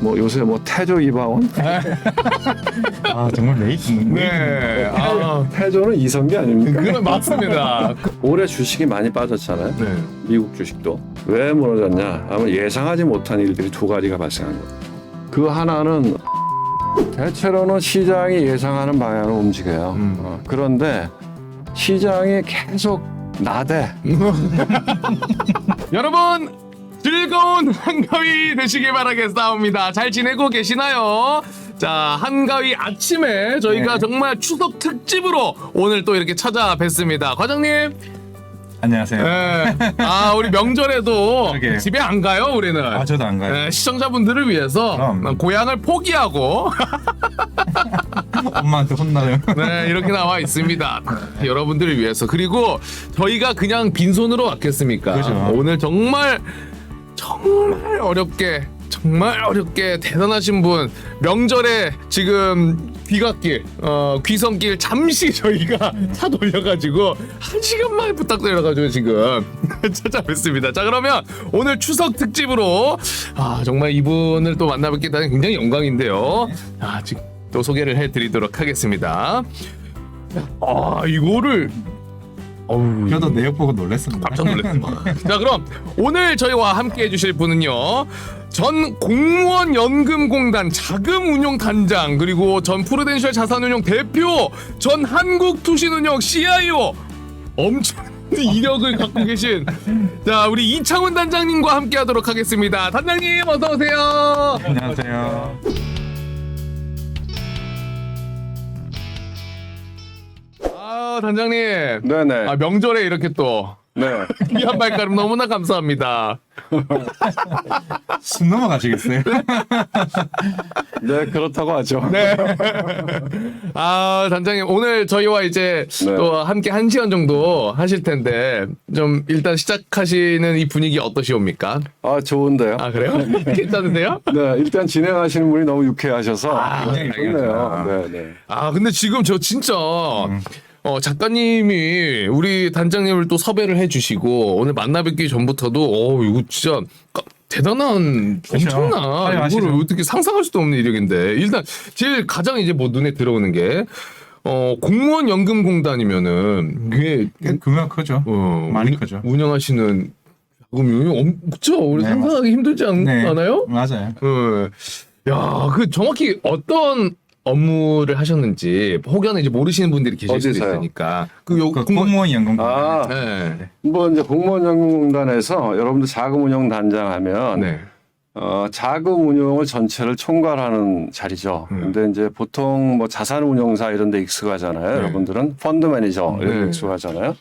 뭐 요새 뭐 태조 이방원? 아 정말 네. 아, 태조는 이성기 아닙니까? 그건 맞습니다. 올해 주식이 많이 빠졌잖아요. 네. 미국 주식도. 왜 무너졌냐? 아마 예상하지 못한 일들이 두 가지가 발생한 거예요. 그 하나는 대체로는 시장이 예상하는 방향으로 움직여요. 그런데 시장이 계속 나대. 여러분 즐거운 한가위 되시길 바라겠사옵니다. 잘 지내고 계시나요? 자, 한가위 아침에 저희가 정말 추석 특집으로 오늘 또 이렇게 찾아뵙습니다. 과장님. 안녕하세요. 네. 아, 우리 명절에도 그러게. 집에 안 가요, 우리는. 아 저도 안 가요. 네, 시청자분들을 위해서 그럼. 고향을 포기하고 엄마한테 혼나요. 네, 이렇게 나와 있습니다. 여러분들을 위해서. 그리고 저희가 그냥 빈손으로 왔겠습니까? 그죠. 오늘 정말 어렵게 대단하신 분 명절에 지금 귀갓길 귀성길 잠시 저희가 차 돌려가지고 1시간만 부탁드려가지고 지금 찾아뵙습니다. 자, 그러면 오늘 추석 특집으로 정말 이분을 또 만나뵙게 되는 굉장히 영광인데요. 지금 또 소개를 해드리도록 하겠습니다. 이거를 저도 내역 보고 놀랐습니다. 깜짝 놀랐습니다. 자, 그럼 오늘 저희와 함께 해주실 분은요, 전 공무원연금공단 자금운용단장, 그리고 전 프루덴셜 자산운용 대표, 전 한국투신운용 CIO, 엄청난 이력을 갖고 계신 자, 우리 이창훈 단장님과 함께하도록 하겠습니다. 단장님 어서 오세요. 안녕하세요. 단장님. 네네. 명절에 이렇게 또 네. 귀한 발걸음 너무나 감사합니다. 숨 넘어가시겠어요? 네, 그렇다고 하죠. 네. 단장님 오늘 저희와 이제 네. 또 함께 1시간 정도 하실 텐데 좀 일단 시작하시는 이 분위기 어떠시옵니까? 좋은데요. 그래요? 괜찮으세요? 네, 일단 진행하시는 분이 너무 유쾌하셔서 굉장히 좋네요. 다행이다. 네, 네. 근데 지금 저 진짜 작가님이 우리 단장님을 또 섭외를 해주시고 오늘 만나뵙기 전부터도 이거 진짜 대단한 그렇죠. 엄청나 화려하시죠. 이거를 어떻게 상상할 수도 없는 이력인데 일단 제일 가장 이제 뭐 눈에 들어오는 게 공무원 연금공단이면은 이게 규모가 크죠. 많이 크죠. 운영하시는 자금이 그쵸? 우리 네, 상상하기 힘들지 네. 않아요? 맞아요. 야, 그 정확히 어떤 업무를 하셨는지 혹여나 이제 모르시는 분들이 계실 수도 어디서요? 있으니까 공무원 연금. 네. 뭐 이제 공무원연금공단에서 여러분들 자금운용단장하면 네. 자금운용을 전체를 총괄하는 자리죠. 근데 이제 보통 뭐 자산운용사 이런 데 익숙하잖아요. 여러분들은 펀드 매니저 이런 데 네. 익숙하잖아요.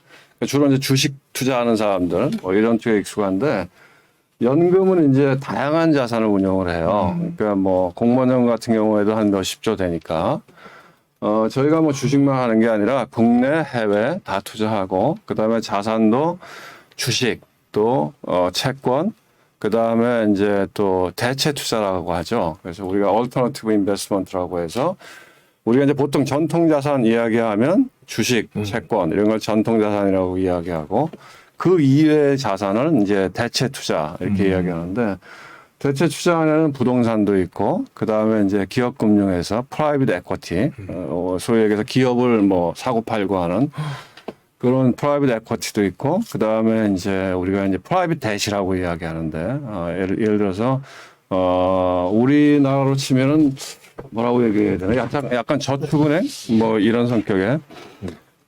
주로 이제 주식 투자하는 사람들 뭐 이런 쪽에 익숙한데 연금은 이제 다양한 자산을 운용을 해요. 그러니까 뭐 공무원연금 같은 경우에도 한 몇십 조 되니까 저희가 뭐 주식만 하는 게 아니라 국내 해외 다 투자하고 그다음에 자산도 주식 또 채권 그다음에 이제 또 대체 투자라고 하죠. 그래서 우리가 얼터너티브 인베스트먼트라고 해서 우리가 이제 보통 전통 자산 이야기하면 주식, 채권 이런 걸 전통 자산이라고 이야기하고 그 이외의 자산을 이제 대체 투자 이렇게 이야기하는데 대체 투자 안에는 부동산도 있고 그 다음에 이제 기업 금융에서 프라이빗 에쿼티 소위 얘기해서 기업을 뭐 사고 팔고 하는 그런 프라이빗 에쿼티도 있고 그 다음에 이제 우리가 이제 프라이빗 뎃이라고 이야기하는데 예를 들어서 우리나라로 치면은 뭐라고 얘기해야 되나 약간 저축은행 뭐 이런 성격의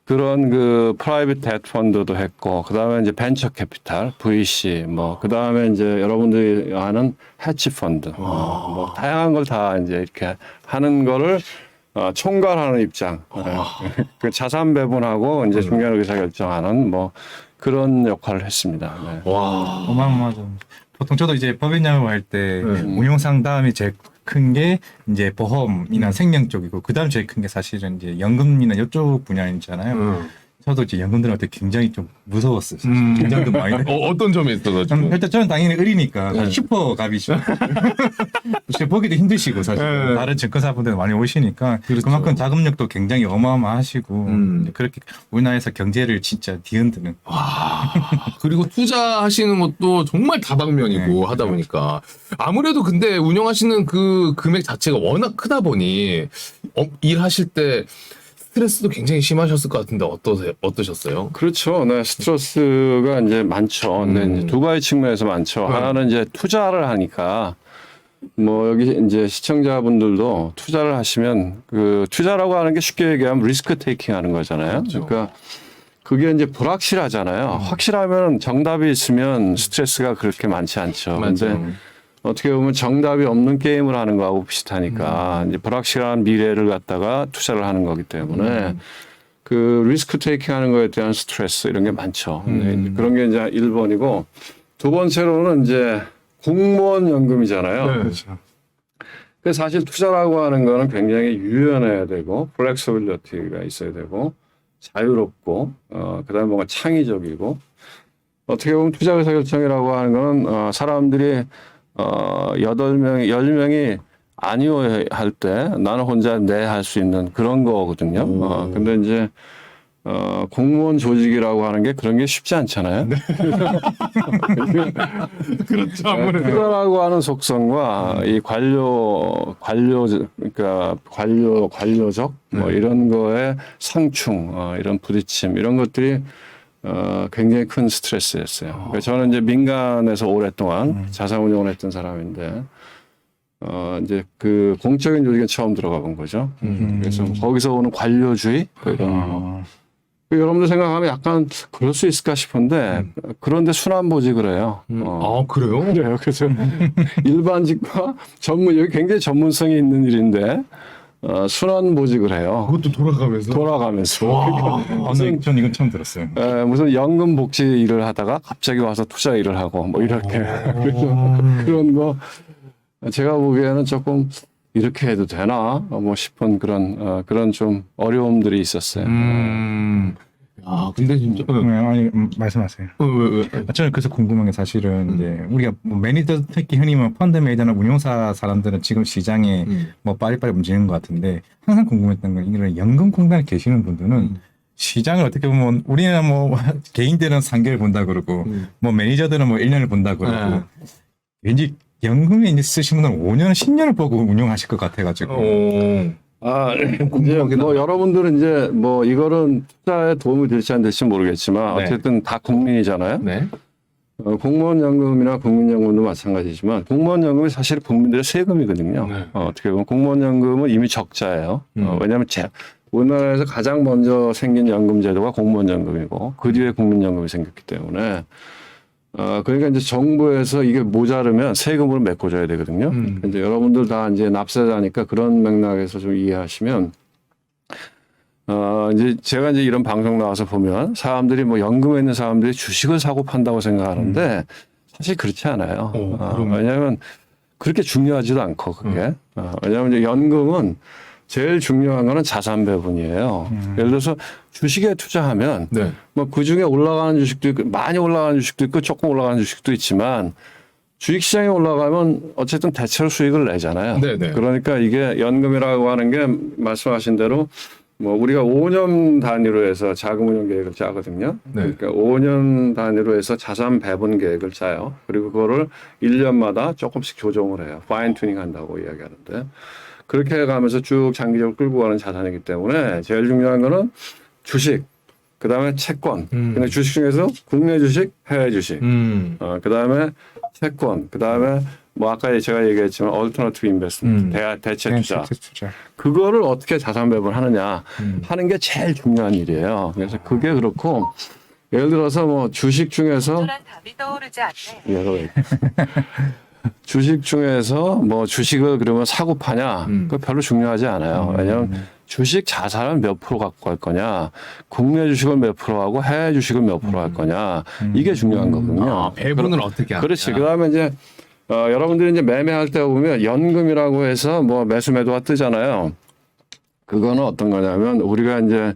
그런 그 프라이빗 뎃 펀드도 했고 그다음에 이제 벤처 캐피탈 VC 뭐 그다음에 이제 여러분들이 아는 해치 펀드 뭐 다양한 걸 다 이제 이렇게 하는 거를 총괄하는 입장 그 자산 배분하고 이제 중요한 의사 결정하는 뭐 그런 역할을 했습니다. 네. 와. 어마어마하죠. 보통 저도 이제 법인 영업할 때 운용상 다음이 제일 큰 게 이제 보험이나 생명 쪽이고 그다음 제일 큰 게 사실은 이제 연금이나 이쪽 분야이잖아요. 저도 이제 연금들한테 굉장히 좀 무서웠어요. 긴장도 많이 돼. 어떤 점에 있어가지고. 일단 저는 당연히 어리니까 네. 슈퍼 갑이죠. 사실 보기도 힘드시고 사실 네. 다른 증권사분들 많이 오시니까 그만큼 자금력도 굉장히 어마어마하시고 이제 그렇게 우리나라에서 경제를 진짜 뒤흔드는. 그리고 투자하시는 것도 정말 다방면이고 네. 하다 보니까 아무래도 근데 운영하시는 그 금액 자체가 워낙 크다 보니 일하실 때 스트레스도 굉장히 심하셨을 것 같은데 어떠셨어요? 그렇죠. 네, 스트레스가 이제 많죠. 근데 이제 두 가지 측면에서 많죠. 하나는 이제 투자를 하니까 뭐 여기 이제 시청자분들도 투자를 하시면 그 투자라고 하는 게 쉽게 얘기하면 리스크 테이킹 하는 거잖아요. 그렇죠. 그러니까 그게 이제 불확실하잖아요. 확실하면 정답이 있으면 스트레스가 그렇게 많지 않죠. 근데 어떻게 보면 정답이 없는 게임을 하는 거하고 비슷하니까 이제 불확실한 미래를 갖다가 투자를 하는 거기 때문에 그 리스크 테이킹 하는 거에 대한 스트레스 이런 게 많죠. 근데 이제 그런 게 이제 1번이고 두 번째로는 이제 공무원 연금이잖아요. 그렇죠. 그 사실 투자라고 하는 거는 굉장히 유연해야 되고 플렉서빌리티가 있어야 되고 자유롭고 그다음에 뭔가 창의적이고 어떻게 보면 투자 의사 결정이라고 하는 거는 사람들이 8명이 10명이 아니요 할 때 나는 혼자 네 할 수 있는 그런 거거든요. 근데 이제 공무원 조직이라고 하는 게 그런 게 쉽지 않잖아요. 그렇죠. 아무래도. 투자라고 하는 속성과 이 그러니까 관료적 뭐 이런 거에 상충, 이런 부딪힘 이런 것들이 굉장히 큰 스트레스였어요. 그러니까 저는 이제 민간에서 오랫동안 자산 운용을 했던 사람인데, 이제 그 공적인 조직에 처음 들어가 본 거죠. 그래서 거기서 오는 관료주의, 이런 거. 여러분들 생각하면 약간 그럴 수 있을까 싶은데, 그런데 순환보직을 해요. 그래요? 그래요. 그래서 일반직과 전문, 여기 굉장히 전문성이 있는 일인데, 순환보직을 해요. 그것도 돌아가면서. 돌아가면서. 전 이건 처음 들었어요. 무슨 연금 복지 일을 하다가 갑자기 와서 투자 일을 하고 뭐 이렇게 그래서 그런 거 제가 보기에는 조금 이렇게 해도 되나 뭐 싶은 그런 좀 어려움들이 있었어요. 근데 진짜. 아니 말씀하세요. 왜? 저는 그래서 궁금한 게 사실은 이제 우리가 뭐 매니저 특히 흔히 뭐 펀드 매니저나 운용사 사람들은 지금 시장에 뭐 빠리빠리 움직이는 것 같은데 항상 궁금했던 건 이런 연금공단에 계시는 분들은 시장을 어떻게 보면 우리는 뭐 개인들은 3개월 본다 그러고 뭐 매니저들은 뭐 1년을 본다 그러고 왠지 연금에 이제 쓰신 분들은 5년, 10년을 보고 운용하실 것 같아가지고. 이제 뭐 여러분들은 이제 뭐 이거는 투자에 도움이 될지 안 될지 모르겠지만 네. 어쨌든 다 국민이잖아요. 네. 공무원연금이나 국민연금도 마찬가지지만 공무원연금이 사실 국민들의 세금이거든요. 네. 어떻게 보면 공무원연금은 이미 적자예요. 왜냐하면 우리나라에서 가장 먼저 생긴 연금제도가 공무원연금이고 그 뒤에 국민연금이 생겼기 때문에 그러니까 이제 정부에서 이게 모자르면 세금으로 메꿔줘야 되거든요. 이제 여러분들 다 이제 납세자니까 그런 맥락에서 좀 이해하시면 이제 제가 이제 이런 방송 나와서 보면 사람들이 뭐 연금에 있는 사람들이 주식을 사고 판다고 생각하는데 사실 그렇지 않아요. 왜냐하면 그렇게 중요하지도 않고 그게 왜냐하면 이제 연금은 제일 중요한 거는 자산 배분이에요. 예를 들어서 주식에 투자하면 네. 뭐 그중에 올라가는 주식도 있고 많이 올라가는 주식도 있고 조금 올라가는 주식도 있지만 주식시장이 올라가면 어쨌든 대체로 수익을 내잖아요. 네네. 그러니까 이게 연금이라고 하는 게 말씀하신 대로 뭐 우리가 5년 단위로 해서 자금운용 계획을 짜거든요. 네. 그러니까 5년 단위로 해서 자산 배분 계획을 짜요. 그리고 그거를 1년마다 조금씩 조정을 해요. 파인 튜닝 한다고 이야기하는데 그렇게 해가면서 쭉 장기적으로 끌고 가는 자산이기 때문에 제일 중요한 거는 주식, 그 다음에 채권. 근데 주식 중에서 국내 주식, 해외 주식. 그 다음에 채권, 그 다음에 뭐 아까 제가 얘기했지만 얼터너티브 인베스트먼트, 대체 투자. 그거를 어떻게 자산 배분하느냐 하는 게 제일 중요한 일이에요. 그래서 그게 그렇고 예를 들어서 뭐 주식 중에서 적절한 답이 떠오르지 않네. 주식 중에서 뭐 주식을 그러면 사고 파냐 그거 별로 중요하지 않아요. 왜냐하면 주식 자산을 몇 프로 갖고 갈 거냐, 국내 주식을 몇 프로 하고 해외 주식을 몇 프로 할 거냐 이게 중요한 거거든요. 배분을 어떻게 하냐. 그렇지. 그다음에 이제 여러분들이 이제 매매할 때 보면 연금이라고 해서 뭐 매수 매도가 뜨잖아요. 그거는 어떤 거냐면 우리가 이제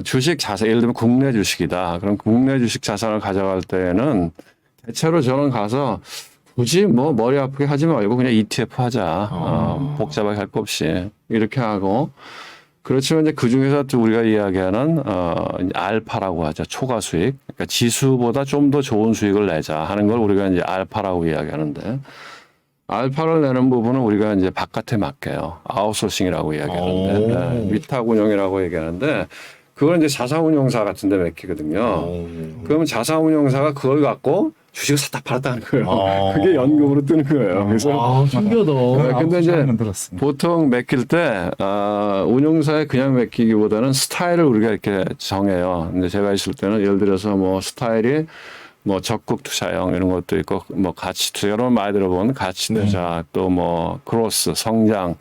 주식 자산, 예를 들면 국내 주식이다. 그럼 국내 주식 자산을 가져갈 때는 대체로 저는 가서 굳이 뭐 머리 아프게 하지 말고 그냥 ETF 하자. 복잡하게 할 거 없이. 이렇게 하고. 그렇지만 이제 그 중에서 또 우리가 이야기하는, 이제 알파라고 하죠. 초과 수익. 그러니까 지수보다 좀 더 좋은 수익을 내자 하는 걸 우리가 이제 알파라고 이야기하는데, 알파를 내는 부분은 우리가 이제 바깥에 맡겨요. 아웃소싱이라고 이야기하는데, 네, 위탁 운용이라고 얘기하는데, 그걸 이제 자산운용사 같은 데 맡기거든요. 그러면 자산운용사가 그걸 갖고 주식을 샀다 팔았다 하는 거예요. 그게 연금으로 뜨는 거예요. 그래서 신기하다. 근데 이제 들었습니다. 보통 맡길 때 운용사에 그냥 맡기기보다는 스타일을 우리가 이렇게 정해요. 근데 제가 있을 때는 예를 들어서 뭐 스타일이 뭐 적극 투자형 이런 것도 있고 뭐 가치 투자 여러분 많이 들어본 가치 투자 또 뭐 크로스 성장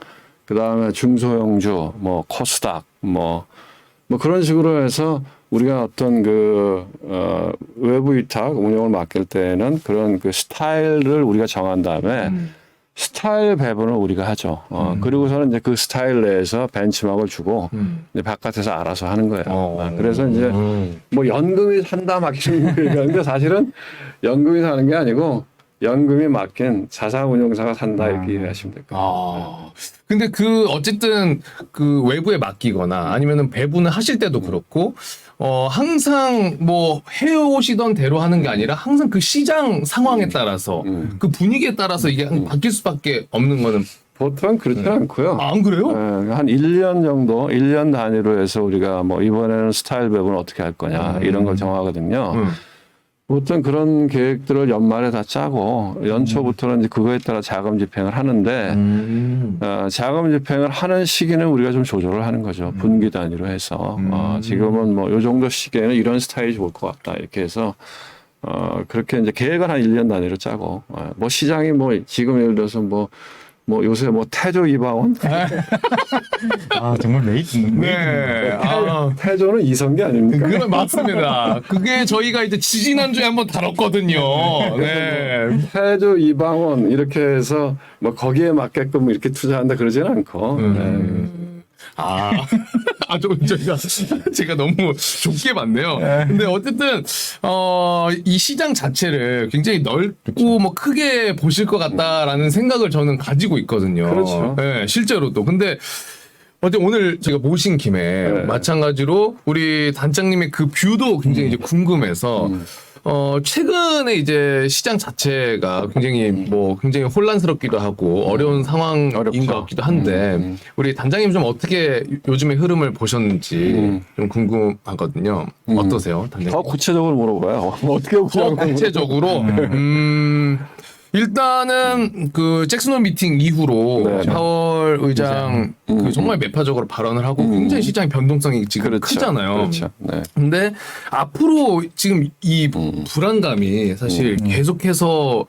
그다음에 중소형주 뭐 코스닥 뭐 그런 식으로 해서 우리가 어떤 외부 위탁 운영을 맡길 때는 그런 그 스타일을 우리가 정한 다음에 스타일 배분을 우리가 하죠. 그리고서는 이제 그 스타일 내에서 벤치마크를 주고 이제 바깥에서 알아서 하는 거예요. 그래서 이제 뭐 연금이 산다 맡기는 얘기하는데 사실은 연금이 사는 게 아니고 연금이 맡긴 자산운용사가 산다 이렇게 이해하시면 될 거예요. 근데 어쨌든 그 외부에 맡기거나 아니면은 배분을 하실 때도 그렇고, 항상 뭐 해오시던 대로 하는 게 아니라 항상 그 시장 상황에 따라서 그 분위기에 따라서 이게 바뀔 수밖에 없는 거는 보통 그렇지 않고요. 안 그래요? 한 1년 정도, 1년 단위로 해서 우리가 뭐 이번에는 스타일 배분 어떻게 할 거냐 이런 걸 정하거든요. 보통 그런 계획들을 연말에 다 짜고 연초부터는 이제 그거에 따라 자금 집행을 하는데 자금 집행을 하는 시기는 우리가 좀 조절을 하는 거죠. 분기 단위로 해서 지금은 뭐 요 정도 시기에는 이런 스타일이 좋을 것 같다 이렇게 해서 그렇게 이제 계획을 한 1년 단위로 짜고 뭐 시장이 뭐 지금 예를 들어서 뭐 요새 뭐 태조 이방원 정말 네. 태조는 이성계 아닙니까? 그건 맞습니다. 그게 저희가 이제 지지난주에 한번 다뤘거든요. 네. 태조 이방원 이렇게 해서 뭐 거기에 맞게끔 이렇게 투자한다 그러지는 않고 제가 너무 좁게 봤네요. 근데 어쨌든, 이 시장 자체를 굉장히 넓고 뭐 크게 보실 것 같다라는 생각을 저는 가지고 있거든요. 그렇죠. 네, 실제로도. 근데, 오늘 제가 모신 김에 마찬가지로 우리 단장님의 그 뷰도 굉장히 이제 궁금해서 최근에 이제 시장 자체가 굉장히 혼란스럽기도 하고 어려운 상황인 것 같기도 한데 우리 단장님 좀 어떻게 요즘의 흐름을 보셨는지 좀 궁금하거든요. 어떠세요, 단장님? 더 구체적으로 물어봐요. 어떻게 더 구체적으로 일단은 그 잭슨홀 미팅 이후로 파월 의장 그 정말 매파적으로 발언을 하고 굉장히 시장의 변동성이 지금 크잖아요. 그렇죠. 네. 근데 앞으로 지금 이 불안감이 사실 계속해서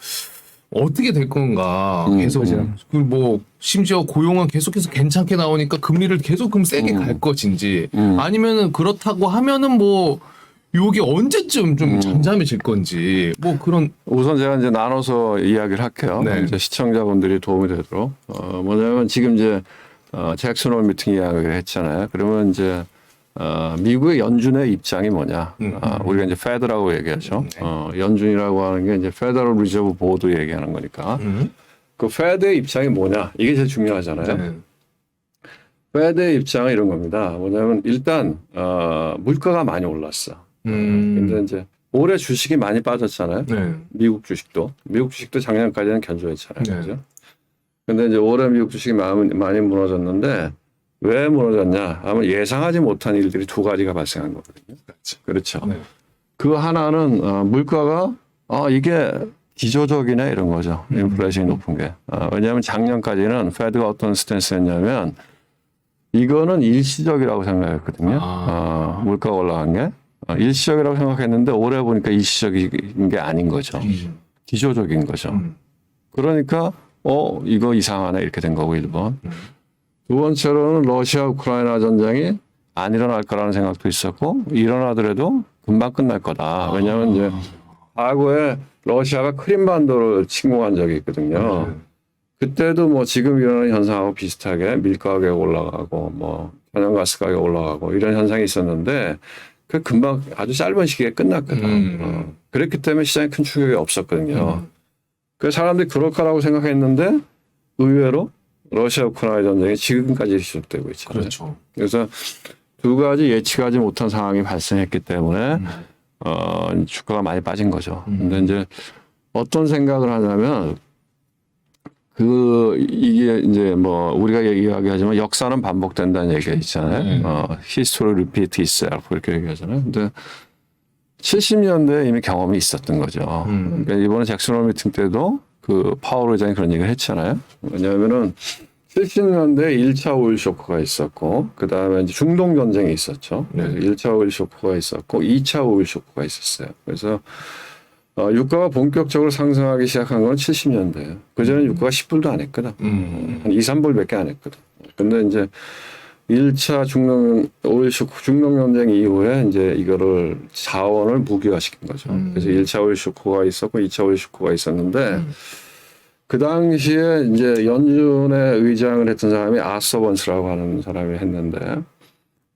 어떻게 될 건가 계속 그리고 뭐 심지어 고용은 계속해서 괜찮게 나오니까 금리를 계속 그럼 세게 갈 것인지 아니면은 그렇다고 하면은 뭐 요게 언제쯤 좀 잠잠해질 건지 뭐 그런 우선 제가 이제 나눠서 이야기를 할게요. 네. 이제 시청자분들이 도움이 되도록 뭐냐면 지금 이제 잭슨홀 미팅 이야기를 했잖아요. 그러면 이제 미국의 연준의 입장이 뭐냐? 우리가 이제 페드라고 얘기하죠. 연준이라고 하는 게 이제 페더럴 리저브 보드 얘기하는 거니까 그 페드의 입장이 뭐냐? 이게 제일 중요하잖아요. 네. 페드의 입장은 이런 겁니다. 뭐냐면 일단 물가가 많이 올랐어. 근데 이제 올해 주식이 많이 빠졌잖아요. 네. 미국 주식도 작년까지는 견조했잖아요. 네. 그죠? 근데 이제 올해 미국 주식이 많이 무너졌는데 왜 무너졌냐? 아마 예상하지 못한 일들이 두 가지가 발생한 거거든요. 그렇죠. 네. 그 하나는 물가가 이게 기조적이네 이런 거죠. 인플레이션이 높은 게. 왜냐하면 작년까지는 페드가 어떤 스탠스였냐면 이거는 일시적이라고 생각했거든요. 물가가 올라간 게. 일시적이라고 생각했는데 올해 보니까 일시적인 게 아닌 거죠. 기조적인 거죠. 그러니까 이거 이상하네 이렇게 된 거고 1번. 두 번째로는 러시아 우크라이나 전쟁이 안 일어날 거라는 생각도 있었고 일어나더라도 금방 끝날 거다. 왜냐하면 이제 과거에 러시아가 크림반도를 침공한 적이 있거든요. 그때도 뭐 지금 일어나는 현상하고 비슷하게 밀가 가격 올라가고 뭐 천연가스 가격 올라가고 이런 현상이 있었는데 그 금방 아주 짧은 시기에 끝났거든. 그랬기 때문에 시장에 큰 충격이 없었거든요. 그래서 사람들이 그럴 거라고 생각했는데 의외로 러시아 우크라이나 전쟁이 지금까지 지속되고 있잖아요. 그렇죠. 그래서 두 가지 예측하지 못한 상황이 발생했기 때문에 주가가 많이 빠진 거죠. 근데 이제 어떤 생각을 하냐면 이게 이제 뭐 우리가 이야기하지만 역사는 반복된다는 얘기가 있잖아요. History repeat itself 이렇게 얘기하잖아요. 근데 70년대에 이미 경험이 있었던 거죠. 그러니까 이번에 잭슨 미팅 때도 그 파월 의장이 그런 얘기를 했잖아요. 왜냐하면은 70년대에 1차 오일 쇼크가 있었고, 그 다음에 이제 중동 전쟁이 있었죠. 그래서 1차 오일 쇼크가 있었고, 2차 오일 쇼크가 있었어요. 그래서 유가가 본격적으로 상승하기 시작한 건 70년대예요. 그전에 유가가 10불도 안 했거든. 한 2, 3불밖에 안 했거든. 근데 이제 1차 중동 오일 쇼크, 중동 전쟁 이후에 이제 이거를 자원을 무기화시킨 거죠. 그래서 1차 오일 쇼크가 있었고 2차 오일 쇼크가 있었는데 그 당시에 이제 연준의 의장을 했던 사람이 아서 번스라고 하는 사람이 했는데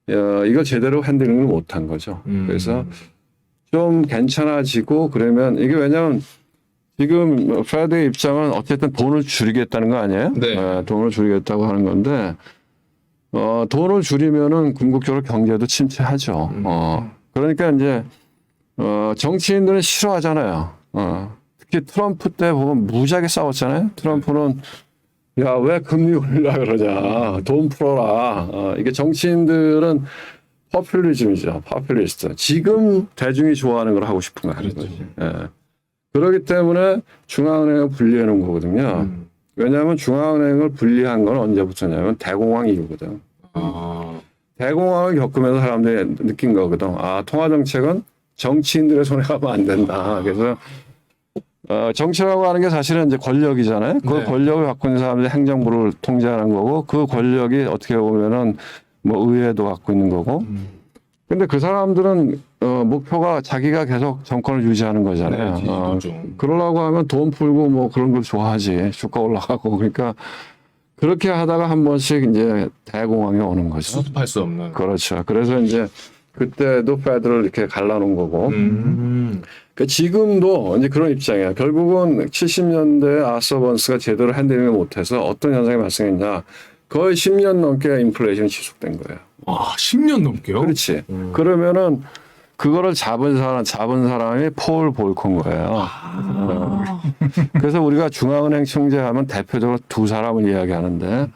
이걸 제대로 핸들링을 못한 거죠. 그래서 좀 괜찮아지고 그러면 이게 왜냐하면 지금 페드의 입장은 어쨌든 돈을 줄이겠다는 거 아니에요? 네. 돈을 줄이겠다고 하는 건데 돈을 줄이면은 궁극적으로 경제도 침체하죠. 그러니까 이제 정치인들은 싫어하잖아요. 특히 트럼프 때 보면 무지하게 싸웠잖아요. 트럼프는 야, 왜 금리 올리려 그러냐. 돈 풀어라. 이게 정치인들은 포퓰리즘이죠. 포퓰리스트. 지금 대중이 좋아하는 걸 하고 싶은 거 하는 거지. 예. 그렇기 때문에 중앙은행을 분리해 놓은 거거든요. 왜냐하면 중앙은행을 분리한 건 언제부터냐면 대공황 이후거든. 대공황을 겪으면서 사람들이 느낀 거거든. 통화정책은 정치인들의 손에 가면 안 된다. 그래서 정치라고 하는 게 사실은 이제 권력이잖아요. 그 권력을 갖고 있는 사람들이 행정부를 통제하는 거고 그 권력이 어떻게 보면은 뭐 의회도 갖고 있는 거고. 근데 그 사람들은 목표가 자기가 계속 정권을 유지하는 거잖아요. 그러려고 하면 돈 풀고 뭐 그런 걸 좋아하지. 주가 올라가고. 그러니까 그렇게 하다가 한 번씩 이제 대공황이 오는 거죠. 수습할 수 없는. 그렇죠. 그래서 이제 그때도 패드를 이렇게 갈라놓은 거고. 그러니까 지금도 이제 그런 입장이야. 결국은 70년대 아서 번스가 제대로 핸들링을 못해서 어떤 현상이 발생했냐. 거의 10년 넘게 인플레이션이 지속된 거예요. 와, 10년 넘게요? 그렇지. 그러면은 그거를 잡은 사람이 폴 볼커인 거예요. 그래서 우리가 중앙은행 총재하면 대표적으로 두 사람을 이야기하는데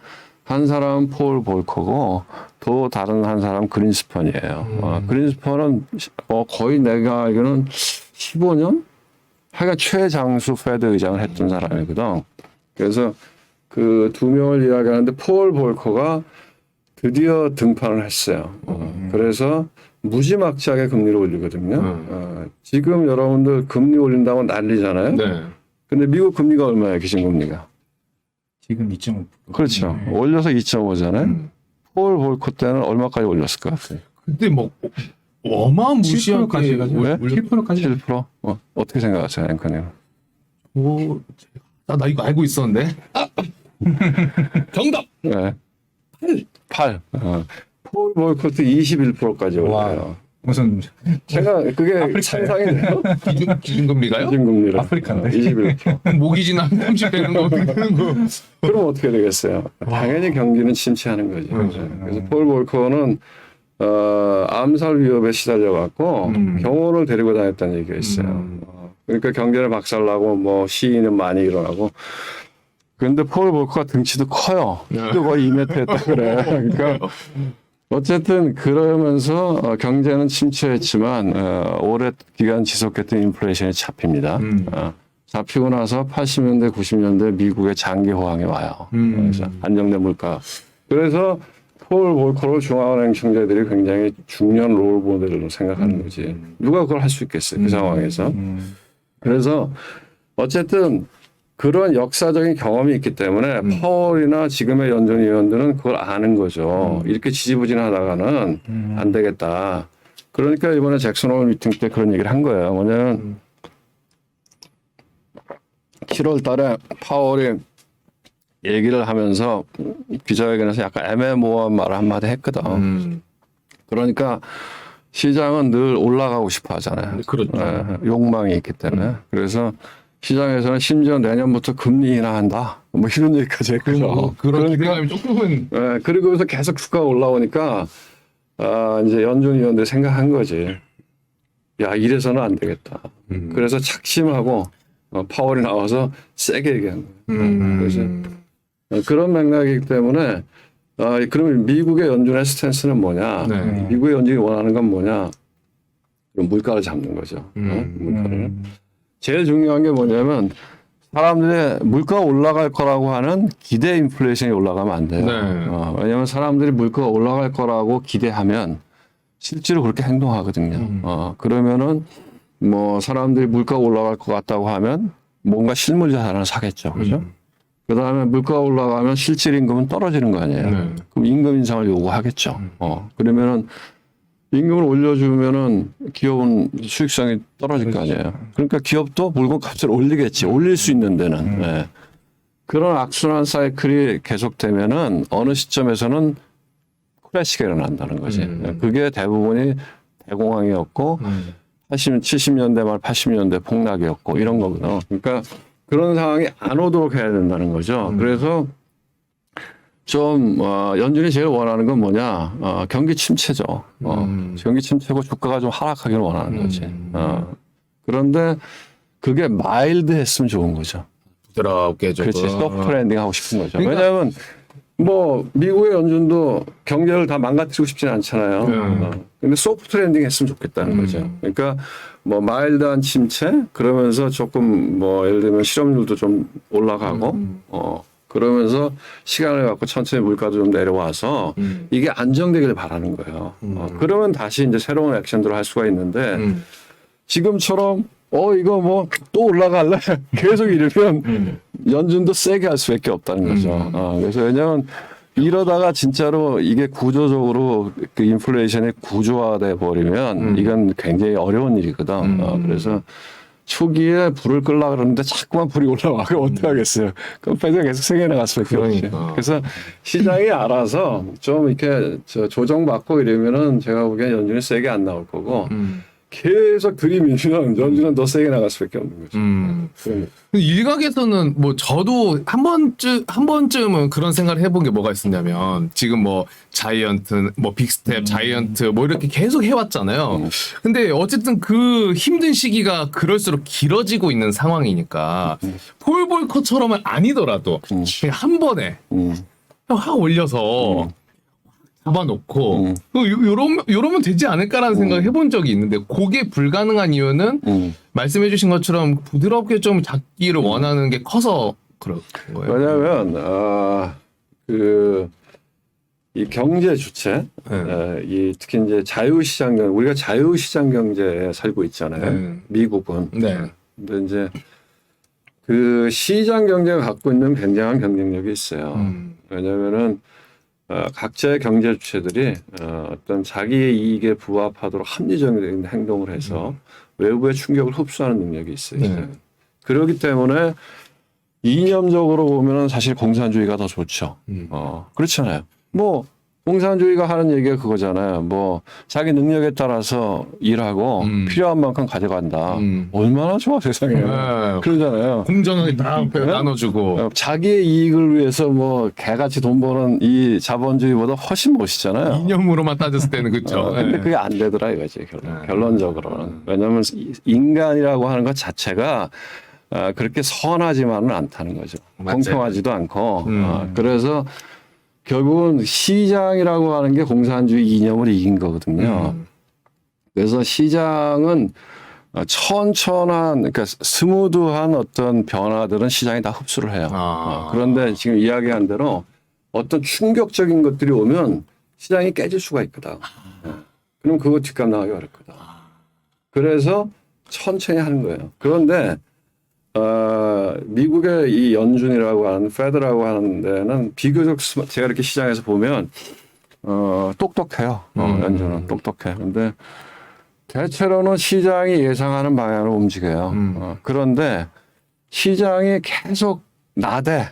한 사람은 폴 볼커고 또 다른 한 사람은 그린스펀이에요. 그린스펀은 거의 내가 알기로는 15년? 하여간 최장수 페드 의장을 했던 사람이거든. 그래서 그 두 명을 이야기하는데 폴 볼커가 드디어 등판을 했어요. 그래서 무지막지하게 금리를 올리거든요. 지금 여러분들 금리 올린다고 난리잖아요. 네. 근데 미국 금리가 얼마예요? 기준금리가. 지금 2.5%. 그렇죠. 올려서 2.5잖아요. 폴 볼커 때는 얼마까지 올렸을 것 같아요? 근데 뭐 어마무시하게 7%까지 가지고 왜? 7%까지 7%? 어떻게 생각하세요, 앵커님? 나 이거 알고 있었는데. 정답. 네. 8. 폴 볼커도 21%까지 올라요. 무슨 제가 그게 상상이네요. 기준금리가요? 기준금리를. 아프리카인데. 21%. 모기 지나 30 되는 거 어떻게 되는 거? 그럼 어떻게 되겠어요? 당연히 경기는 침체하는 거죠. 그래서 폴 볼커는 암살 위협에 시달려 갖고 경호를 데리고 다녔다는 얘기가 있어요. 그러니까 경제를 박살나고 뭐 시위는 많이 일어나고. 그런데 폴 볼커가 등치도 커요. 또 거의 2m였다 그래. 그러니까 어쨌든 그러면서 경제는 침체했지만 오랜 기간 지속했던 인플레이션이 잡힙니다. 잡히고 나서 80년대, 90년대 미국의 장기 호황이 와요. 그래서 안정된 물가. 그래서 폴 볼커를 중앙은행 총재들이 굉장히 중요한 롤 모델로 생각하는 거지. 누가 그걸 할 수 있겠어요? 그 상황에서. 그래서 어쨌든 그런 역사적인 경험이 있기 때문에 파월이나 지금의 연준 위원들은 그걸 아는 거죠. 이렇게 지지부진하다가는 안 되겠다. 그러니까 이번에 잭슨 홀 미팅 때 그런 얘기를 한 거예요. 뭐냐면 7월 달에 파월이 얘기를 하면서 기자회견에서 약간 애매모호한 말을 한마디 했거든. 그러니까 시장은 늘 올라가고 싶어 하잖아요. 그렇죠. 욕망이 있기 때문에. 그래서 시장에서는 심지어 내년부터 금리 인하한다. 뭐 이런 얘기까지 했거든. 그런 기대감이 조금은 그리고서 계속 주가가 올라오니까 이제 연준 위원들이 생각한 거지. 야, 이래서는 안 되겠다. 그래서 착심하고 파월이 나와서 세게 얘기한 거예요. 그래서 그런 맥락이기 때문에 그러면 미국의 연준의 스탠스는 뭐냐? 네. 미국의 연준이 원하는 건 뭐냐? 그럼 물가를 잡는 거죠. 물가를. 제일 중요한 게 뭐냐면 사람들의 물가가 올라갈 거라고 하는 기대 인플레이션이 올라가면 안 돼요. 네. 왜냐하면 사람들이 물가가 올라갈 거라고 기대하면 실제로 그렇게 행동하거든요. 그러면은 뭐 사람들이 물가가 올라갈 것 같다고 하면 뭔가 실물 자산을 사겠죠. 그죠? 그 다음에 물가가 올라가면 실질 임금은 떨어지는 거 아니에요. 그럼 임금 인상을 요구하겠죠. 그러면은 임금을 올려주면은 기업은 수익성이 떨어질 거 아니에요. 그러니까 기업도 물건값을 올리겠지. 올릴 수 있는 데는. 네. 그런 악순환 사이클이 계속되면은 어느 시점에서는 크래시가 일어난다는 거지. 그게 대부분이 대공황이었고 70년대 말 80년대 폭락이었고 이런 거거든. 그러니까 그런 상황이 안 오도록 해야 된다는 거죠. 그래서 좀 연준이 제일 원하는 건 뭐냐? 경기 침체죠. 경기 침체고 주가가 좀 하락하기를 원하는 거지. 그런데 그게 마일드했으면 좋은 거죠. 부드럽게 조금. 그렇지. 소프트 랜딩 하고 싶은 거죠. 그러니까- 왜냐하면 뭐 미국의 연준도 경제를 다 망가뜨리고 싶지는 않잖아요. 근데 소프트 랜딩 했으면 좋겠다는 거죠. 그러니까 뭐 마일드한 침체 그러면서 조금 뭐 예를 들면 실업률도 좀 올라가고 그러면서 시간을 갖고 천천히 물가도 좀 내려와서 이게 안정되길 바라는 거예요. 그러면 다시 이제 새로운 액션들을 할 수가 있는데 지금처럼 이거 뭐 또 올라갈래? 계속 이러면 연준도 세게 할 수밖에 없다는 거죠. 그래서 왜냐하면 이러다가 진짜로 이게 구조적으로 그 인플레이션이 구조화돼 버리면 이건 굉장히 어려운 일이거든. 그래서 초기에 불을 끌라 그러는데 자꾸만 불이 올라와. 그럼 어떡하겠어요. 그럼 배가 계속 세게 나갈 수밖에 없죠. 그래서 시장이 알아서 좀 이렇게 조정받고 이러면은 제가 보기엔 연준이 세게 안 나올 거고 계속 들이밀면 연준은 더 세게 나갈 수밖에 없는 거죠. 그러니까. 일각에서는 뭐 저도 한 번쯤은 그런 생각을 해본 게 뭐가 있었냐면 지금 뭐 자이언트, 뭐 빅스텝, 자이언트 뭐 이렇게 계속 해왔잖아요. 근데 어쨌든 그 힘든 시기가 그럴수록 길어지고 있는 상황이니까 폴 볼커처럼은 아니더라도 그냥 한 번에 확 올려서 잡아놓고 요러면 되지 않을까라는 생각을 해본 적이 있는데 그게 불가능한 이유는 말씀해주신 것처럼 부드럽게 좀 잡기를 원하는 게 커서 그런 거예요. 왜냐하면 이 경제 주체, 이 특히 이제 자유시장 우리가 자유시장 경제에 살고 있잖아요. 미국은. 네. 근데 이제 그 시장 경제가 갖고 있는 굉장한 경쟁력이 있어요. 왜냐하면은 각자의 경제 주체들이 어떤 자기의 이익에 부합하도록 합리적인 행동을 해서 외부의 충격을 흡수하는 능력이 있어요. 그렇기 때문에 이념적으로 보면은 사실 공산주의가 더 좋죠. 그렇잖아요. 뭐 공산주의가 하는 얘기가 그거잖아요. 뭐 자기 능력에 따라서 일하고 필요한 만큼 가져간다. 얼마나 좋아 세상에. 그러잖아요. 공정하게 다 나눠주고 자기의 이익을 위해서 뭐 개같이 돈 버는 이 자본주의보다 훨씬 멋있잖아요. 이념으로만 따졌을 때는 그렇죠. 근데 그게 안 되더라 이거지 결론적으로는. 왜냐하면 인간이라고 하는 것 자체가 그렇게 선하지만은 않다는 거죠. 맞아요. 공평하지도 않고. 그래서 결국은 시장이라고 하는 게 공산주의 이념을 이긴 거거든요. 그래서 시장은 천천한, 그러니까 스무드한 어떤 변화들은 시장이 다 흡수를 해요. 그런데 지금 이야기한 대로 어떤 충격적인 것들이 오면 시장이 깨질 수가 있거든. 그럼 그거 뒷감 나가기 어렵거든. 그래서 천천히 하는 거예요. 그런데 미국의 이 연준이라고 하는 페드라고 하는 데는 비교적 제가 이렇게 시장에서 보면 똑똑해요. 연준은 똑똑해. 근데 대체로는 시장이 예상하는 방향으로 움직여요. 그런데 시장이 계속 나대.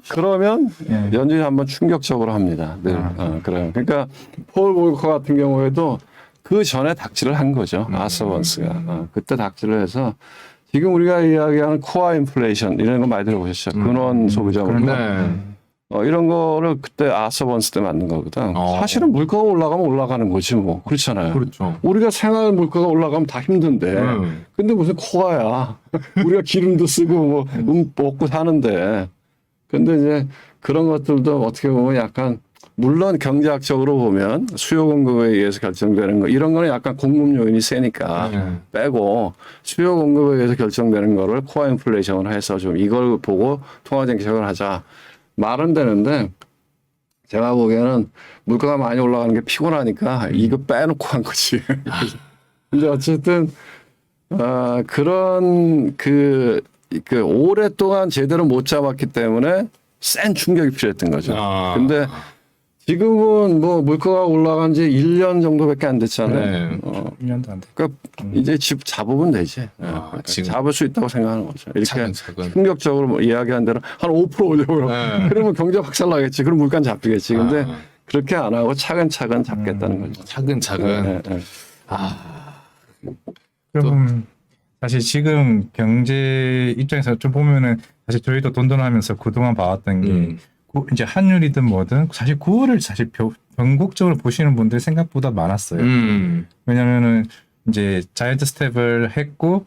그러면 예. 연준이 한번 충격적으로 합니다. 늘. 그래요. 그러니까 폴 볼커 같은 경우에도 그 전에 닥치를 한 거죠. 아서번스가. 그때 닥치를 해서 지금 우리가 이야기하는 코어 인플레이션 이런 거 많이 들어보셨죠? 근원 소비자 물가. 네. 이런 거를 그때 아서번스 때 만든 거거든. 사실은 물가가 올라가면 올라가는 거지 뭐. 그렇잖아요. 그렇죠. 우리가 생활 물가가 올라가면 다 힘든데. 근데 무슨 코어야. 우리가 기름도 쓰고 뭐 먹고 사는데. 근데 이제 그런 것들도 어떻게 보면 약간 물론 경제학적으로 보면 수요 공급에 의해서 결정되는 거 이런 거는 약간 공급 요인이 세니까 빼고 수요 공급에 의해서 결정되는 거를 코어 인플레이션을 해서 좀 이걸 보고 통화 정책을 하자 말은 되는데 제가 보기에는 물가가 많이 올라가는 게 피곤하니까 이거 빼놓고 한 거지. 근데 어쨌든 그런 그 오랫동안 제대로 못 잡았기 때문에 센 충격이 필요했던 거죠. 근데 지금은 뭐 물가가 올라간 지 1년 정도밖에 안 됐잖아요. 네. 1년도 안 돼. 그러니까 이제 집 잡으면 되지. 지금. 잡을 수 있다고 생각하는 거죠. 이렇게 차근차근. 충격적으로 뭐 이야기한 대로 한 5% 올려버려. 네. 그러면 경제 확살 나겠지. 그럼 물가는 잡히겠지. 근데 그렇게 안 하고 차근차근 잡겠다는 거죠. 차근차근. 네, 네. 그럼 사실 지금 경제 입장에서 좀 보면은 사실 저희도 돈돈하면서 그동안 봐왔던 게 이제 환율이든 뭐든 사실 9월을 사실 변곡적으로 보시는 분들이 생각보다 많았어요. 왜냐면은 이제 자이언트 스텝을 했고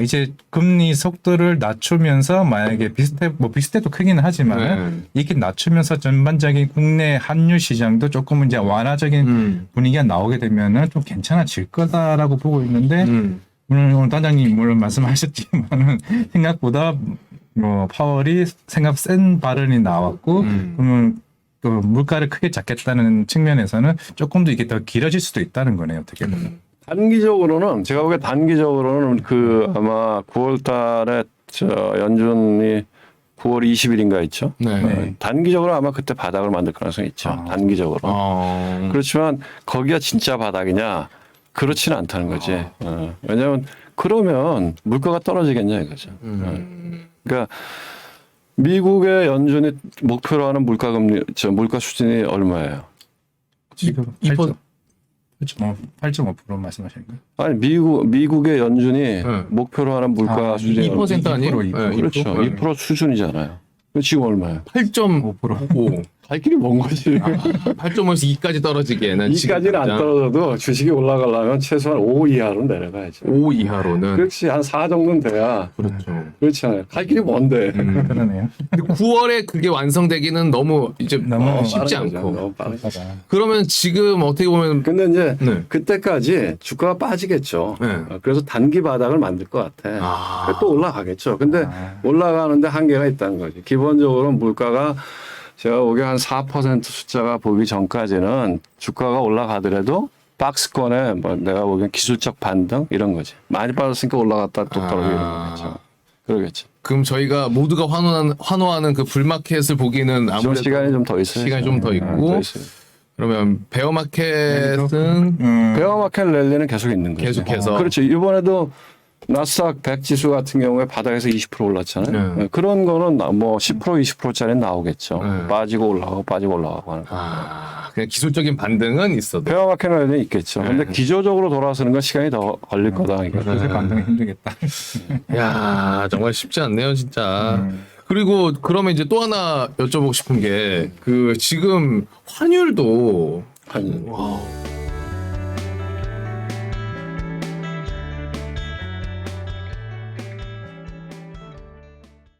이제 금리 속도를 낮추면서 만약에 비슷해도 크기는 하지만 이렇게 낮추면서 전반적인 국내 환율 시장도 조금 이제 완화적인 분위기가 나오게 되면은 좀 괜찮아질 거다라고 보고 있는데 물론 오늘 단장님 물론 말씀하셨지만은 생각보다 뭐 파월이 생각 센 발언이 나왔고 그러면 또 물가를 크게 잡겠다는 측면에서는 조금 더 이게 더 길어질 수도 있다는 거네요. 어떻게 보면. 단기적으로는 제가 보기에 단기적으로는 아마 9월 달에 연준이 9월 20일인가 있죠. 네. 단기적으로 아마 그때 바닥을 만들 가능성이 있죠. 단기적으로. 그렇지만 거기가 진짜 바닥이냐? 그렇지는 않다는 거지. 왜냐하면 그러면 물가가 떨어지겠냐 이거죠. 그러니까 미국의 연준이 목표로 하는 물가 수준이 얼마예요? 지금 2%. 8.5% 말씀하시는 거예요? 아니 미국의 연준이 목표로 하는 물가 수준이 2% 아니에요? 2%. 그렇죠. 2% 수준이잖아요. 지금 얼마예요? 8.5%. 갈 길이 먼 거지. 8.5에서 2까지 떨어지기에는 2까지는 안 떨어져도 주식이 올라가려면 최소한 5 이하로 내려가야죠. 5 이하로는 그렇지 한 4 정도는 돼야. 그렇죠. 그렇잖아요. 갈 길이 먼데. 그러네요. 근데 9월에 그게 완성되기는 너무 이제 너무 쉽지 빠른 거죠. 않고. 너무 빠른 거죠. 그러면 지금 어떻게 보면 근데 이제 네. 그때까지 주가가 빠지겠죠. 네. 그래서 단기 바닥을 만들 것 같아. 또 올라가겠죠. 근데 올라가는데 한계가 있다는 거지. 기본적으로 물가가 제가 보기에 한 4% 숫자가 보기 전까지는 주가가 올라가더라도 박스권에 뭐 내가 보기엔 기술적 반등 이런 거지. 많이 빠졌으니까 올라갔다 또 떨어지고 이런 거겠죠. 그러겠죠. 그럼 저희가 모두가 환호하는 그 불마켓을 보기는 좀 아무래도 시간이 좀 더 있어요. 시간이 좀 더 있고 그러면 베어마켓은 베어마켓 랠리는 계속 있는 거죠. 계속해서. 그렇죠. 이번에도 나스닥 100 지수 같은 경우에 바닥에서 20% 올랐잖아요. 네. 그런 거는 뭐 10% 20%짜리는 나오겠죠. 네. 빠지고 올라가고 하는 거. 그냥 기술적인 반등은 있어도 베어마켓 랠리는 있겠죠. 근데 기조적으로 돌아서는 건 시간이 더 걸릴 거다. 이거. 요새 반등이 힘들겠다. 야 정말 쉽지 않네요 진짜. 그리고 그러면 이제 또 하나 여쭤보고 싶은 게 그 지금 환율도 환율. 와,